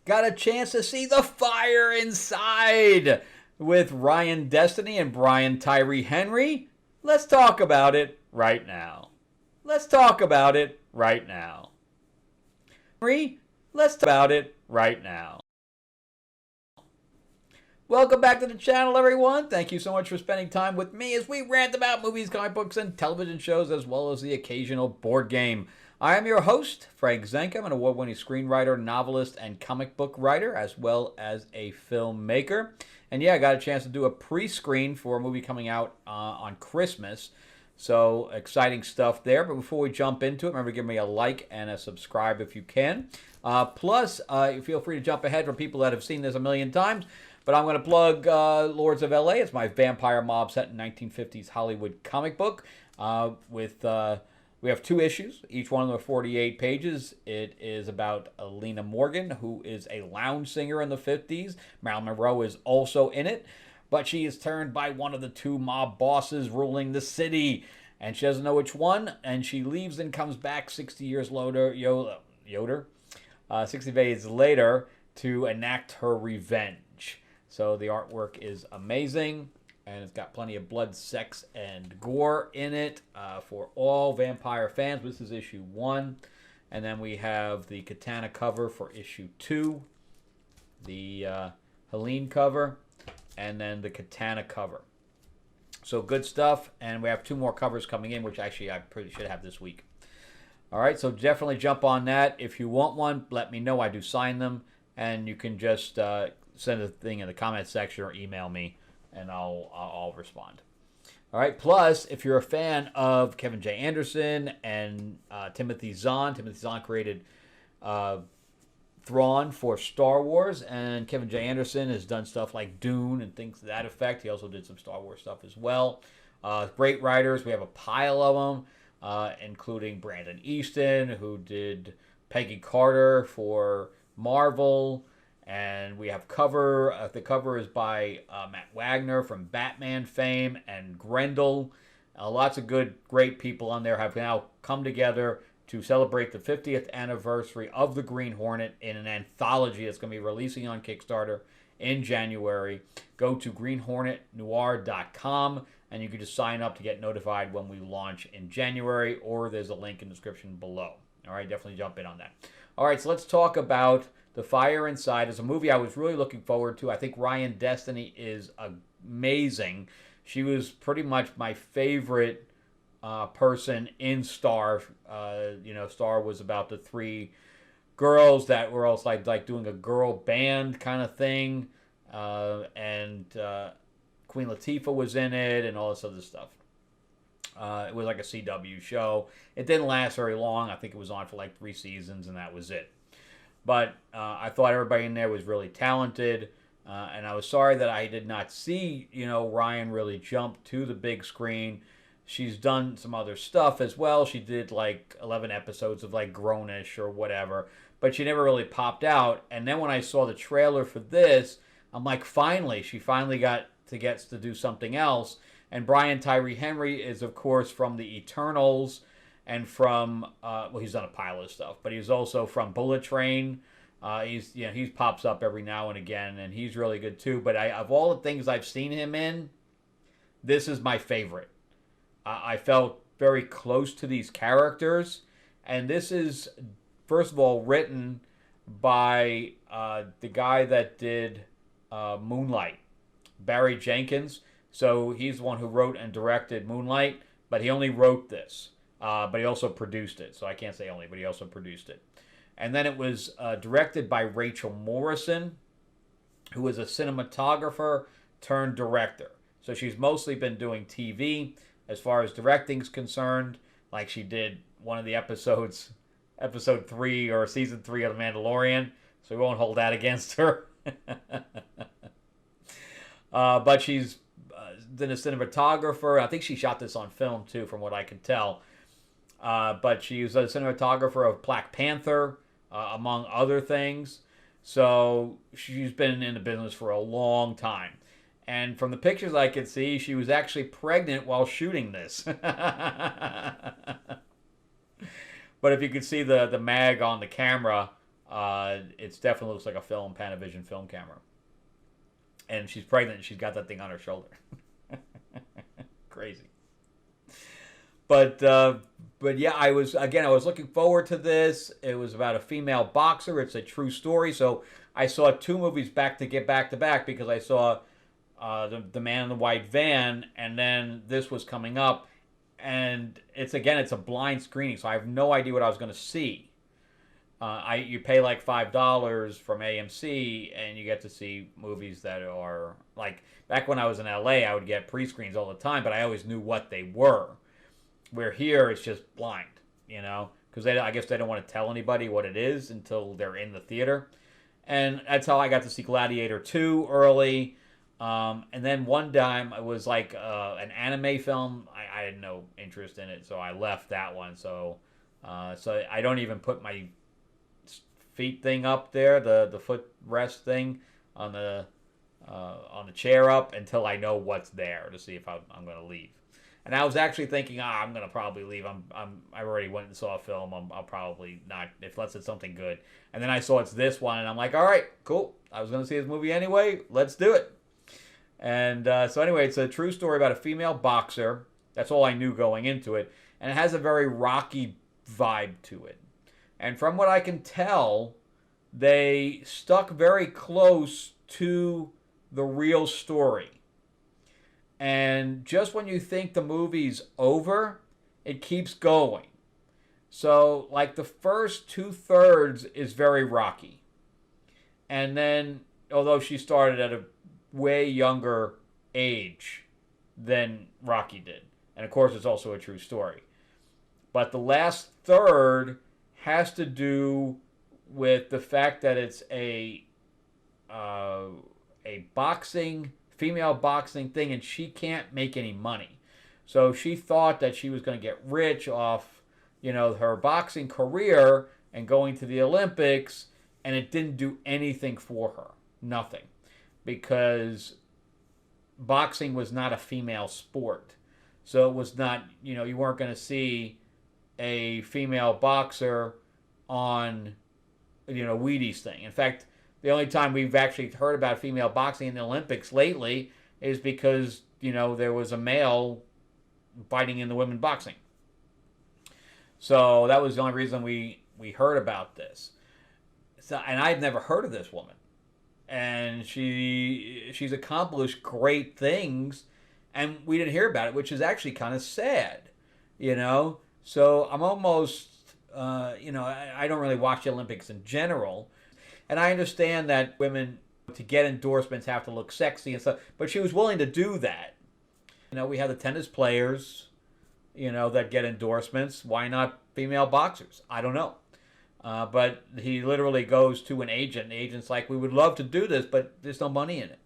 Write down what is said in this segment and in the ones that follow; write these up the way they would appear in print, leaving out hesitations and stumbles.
got a chance to see The Fire Inside with Ryan Destiny and Brian Tyree Henry. Let's talk about it right now. Let's talk about it right now. Let's talk about it right now. Welcome back to the channel, everyone. Thank you so much for spending time with me as we rant about movies, comic books, and television shows, as well as the occasional board game. I am your host, Frank Zenka. I'm an award-winning screenwriter, novelist, and comic book writer, as well as a filmmaker. And yeah, I got a chance to do a pre-screen for a movie coming out on Christmas. So exciting stuff there. But before we jump into it, remember to give me a like and a subscribe if you can. Plus, feel free to jump ahead for people that have seen this a million times. But I'm going to plug Lords of LA. It's my vampire mob set in 1950s Hollywood comic book. We have 2 issues. Each one of them are 48 pages. It is about Lena Morgan, who is a lounge singer in the 50s. Marilyn Monroe is also in it. But she is turned by one of the 2 mob bosses ruling the city. And she doesn't know which one. And she leaves and comes back 60 years later, 60 days later to enact her revenge. So the artwork is amazing, and it's got plenty of blood, sex, and gore in it for all vampire fans. This is issue 1. And then we have the Katana cover for issue 2, the Helene cover, and then the Katana cover. So good stuff, and we have 2 more covers coming in, which actually I pretty should have this week. All right, so definitely jump on that. If you want one, let me know. I do sign them, and you can just send a thing in the comment section or email me, and I'll respond. All right. Plus, if you're a fan of Kevin J. Anderson and Timothy Zahn created Thrawn for Star Wars, and Kevin J. Anderson has done stuff like Dune and things to that effect. He also did some Star Wars stuff as well. Great writers. We have a pile of them, including Brandon Easton, who did Peggy Carter for Marvel. And we have cover. The cover is by Matt Wagner from Batman fame and Grendel. Lots of great people on there have now come together to celebrate the 50th anniversary of the Green Hornet in an anthology that's going to be releasing on Kickstarter in January. Go to greenhornetnoir.com and you can just sign up to get notified when we launch in January, or there's a link in the description below. All right, definitely jump in on that. All right, so let's talk about The Fire Inside. It's a movie I was really looking forward to. I think Ryan Destiny is amazing. She was pretty much my favorite person in Star. Star was about the 3 girls that were also like doing a girl band kind of thing. And Queen Latifah was in it and all this other stuff. It was like a CW show. It didn't last very long. I think it was on for like 3 seasons, and that was it. But I thought everybody in there was really talented, and I was sorry that I did not see, Ryan really jump to the big screen. She's done some other stuff as well. She did like 11 episodes of like Grownish or whatever, but she never really popped out. And then when I saw the trailer for this, I'm like, she finally got to do something else. And Brian Tyree Henry is, of course, from the Eternals and from, he's done a pile of stuff, but he's also from Bullet Train. He pops up every now and again, and he's really good too. But of all the things I've seen him in, this is my favorite. I felt very close to these characters, and this is, first of all, written by the guy that did Moonlight, Barry Jenkins. So he's the one who wrote and directed Moonlight, but he only wrote this. But he also produced it. So I can't say only, but he also produced it. And then it was directed by Rachel Morrison, who is a cinematographer turned director. So she's mostly been doing TV as far as directing's concerned. Like she did one of the episodes, episode 3 or season 3 of The Mandalorian. So we won't hold that against her. But she's been a cinematographer. I think she shot this on film too, from what I can tell. But she's a cinematographer of Black Panther, among other things. So she's been in the business for a long time. And from the pictures I could see, she was actually pregnant while shooting this. But if you could see the mag on the camera, It definitely looks like a Panavision film camera. And she's pregnant and she's got that thing on her shoulder. Crazy. But yeah, I was looking forward to this. It was about a female boxer. It's a true story. So I saw two movies back to back because I saw the Man in the White Van, and then this was coming up, and it's a blind screening, so I have no idea what I was going to see. You pay like $5 from AMC, and you get to see movies that are like back when I was in LA, I would get pre-screens all the time, but I always knew what they were. Where here it's just blind, because I guess they don't want to tell anybody what it is until they're in the theater, and that's how I got to see Gladiator 2 early. And then one time it was like an anime film. I had no interest in it, so I left that one. So I don't even put my feet thing up there, the foot rest thing on the chair up until I know what's there to see if I'm going to leave. And I was actually thinking, I'm going to probably leave. I already went and saw a film. I'll probably not, unless it's something good. And then I saw it's this one, and I'm like, all right, cool. I was going to see this movie anyway. Let's do it. And so anyway, it's a true story about a female boxer. That's all I knew going into it. And it has a very Rocky vibe to it. And from what I can tell, they stuck very close to the real story. And just when you think the movie's over, it keeps going. So, like, the first 2/3 is very Rocky. And then, although she started at a way younger age than Rocky did. And, of course, it's also a true story. But the last third has to do with the fact that it's a female boxing thing, and she can't make any money. So she thought that she was going to get rich off, her boxing career and going to the Olympics, and it didn't do anything for her. Nothing. Because boxing was not a female sport. So it was not, you weren't going to see a female boxer on, Wheaties thing. In fact, the only time we've actually heard about female boxing in the Olympics lately is because, there was a male fighting in the women boxing. So that was the only reason we heard about this. So, and I've never heard of this woman. And she's accomplished great things, and we didn't hear about it, which is actually kind of sad, So I'm almost, I don't really watch the Olympics in general. And I understand that women, to get endorsements, have to look sexy and stuff. But she was willing to do that. We have the tennis players, that get endorsements. Why not female boxers? I don't know. But he literally goes to an agent. And the agent's like, we would love to do this, but there's no money in it.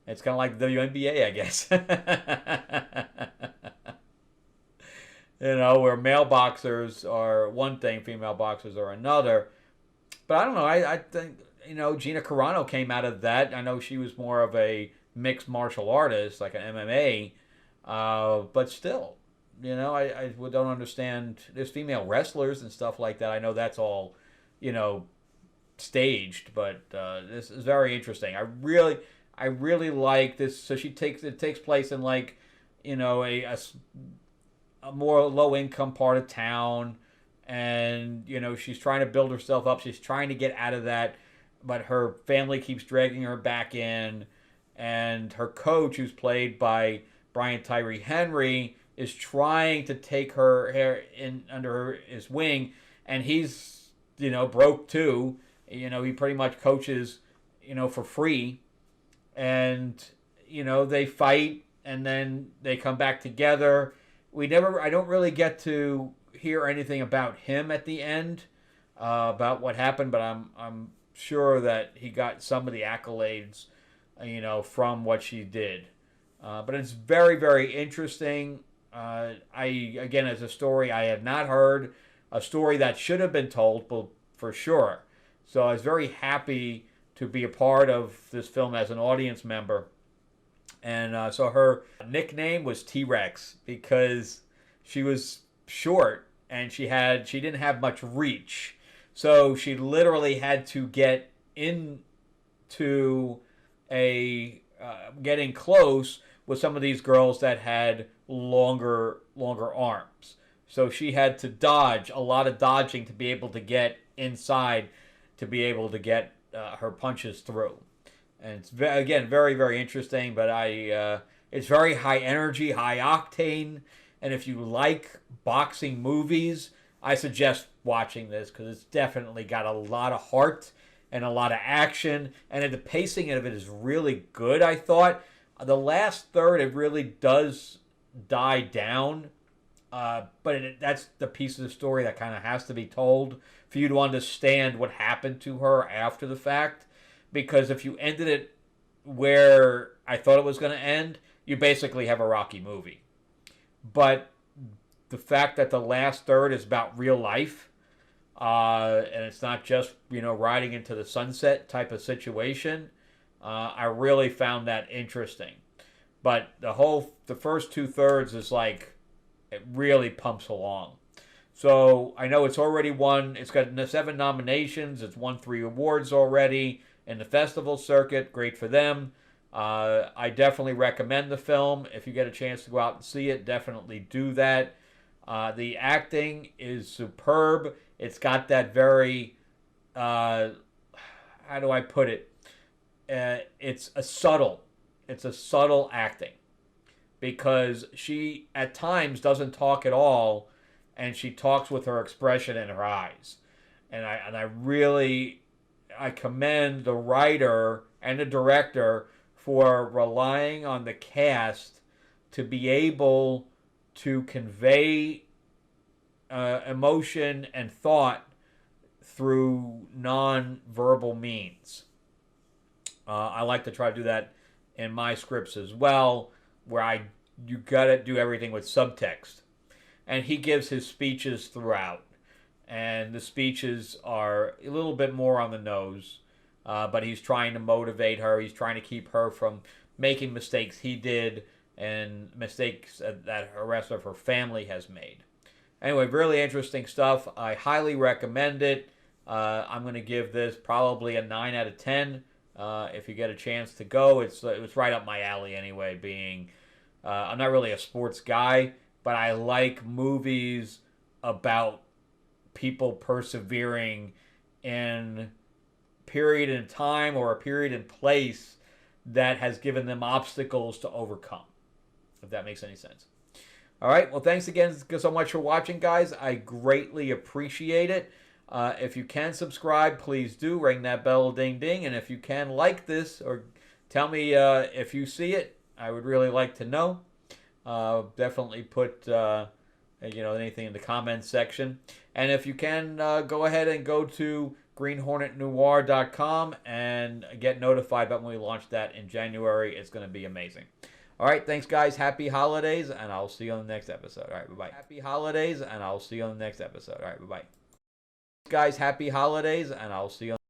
It's kind of like the WNBA, I guess. Where male boxers are one thing, female boxers are another. But I don't know. I think, Gina Carano came out of that. I know she was more of a mixed martial artist, like an MMA. But still, I don't understand. There's female wrestlers and stuff like that. I know that's all, staged. But this is very interesting. I really like this. So it takes place in like, a more low income part of town. And, she's trying to build herself up. She's trying to get out of that. But her family keeps dragging her back in. And her coach, who's played by Brian Tyree Henry, is trying to take her in under his wing. And he's, broke too. He pretty much coaches, for free. And, they fight. And then they come back together. I don't really get to hear anything about him at the end, about what happened, but I'm sure that he got some of the accolades, from what she did. But it's very, very interesting. Again, as a story I had not heard, a story that should have been told, for sure. So I was very happy to be a part of this film as an audience member. And so her nickname was T-Rex because she was short and she didn't have much reach. So she literally had to get into getting close with some of these girls that had longer arms. So she had to dodge a lot of dodging to be able to get inside, to be able to get her punches through. And it's again very interesting. But it's very high energy, high octane. And if you like boxing movies, I suggest watching this because it's definitely got a lot of heart and a lot of action, and the pacing of it is really good. I thought the last third it really does die down, but that's the piece of the story that kind of has to be told for you to understand what happened to her after the fact. Because if you ended it where I thought it was going to end, you basically have a Rocky movie. But the fact that the last third is about real life, and it's not just riding into the sunset type of situation, I really found that interesting. But the first 2/3 is like it really pumps along. So I know it's already won. It's got 7 nominations. It's won 3 awards already in the festival circuit. Great for them. I definitely recommend the film. If you get a chance to go out and see it, definitely do that. The acting is superb. It's got that very, how do I put it? It's a subtle acting, because she at times doesn't talk at all, and she talks with her expression in her eyes. And I commend the writer and the director for relying on the cast to be able to convey emotion and thought through non-verbal means. I like to try to do that in my scripts as well, where you gotta do everything with subtext. And he gives his speeches throughout, and the speeches are a little bit more on the nose, but he's trying to motivate her. He's trying to keep her from making mistakes he did and mistakes that the rest of her family has made. Anyway, really interesting stuff. I highly recommend it. I'm going to give this probably a 9 out of 10. If you get a chance to go, it's right up my alley anyway. I'm not really a sports guy, but I like movies about people persevering in period in time or a period in place that has given them obstacles to overcome, if that makes any sense. All right, well, thanks again so much for watching, guys. I greatly appreciate it. If you can subscribe, please do. Ring that bell, ding, ding. And if you can like this or tell me if you see it, I would really like to know. Definitely put anything in the comments section. And if you can, go ahead and go to greenhornetnoir.com and get notified about when we launch that in January. It's going to be amazing. All right, thanks, guys. Happy holidays, and I'll see you on the next episode. All right, bye-bye. Happy holidays, and I'll see you on the next episode. All right, bye-bye. Guys, happy holidays, and I'll see you on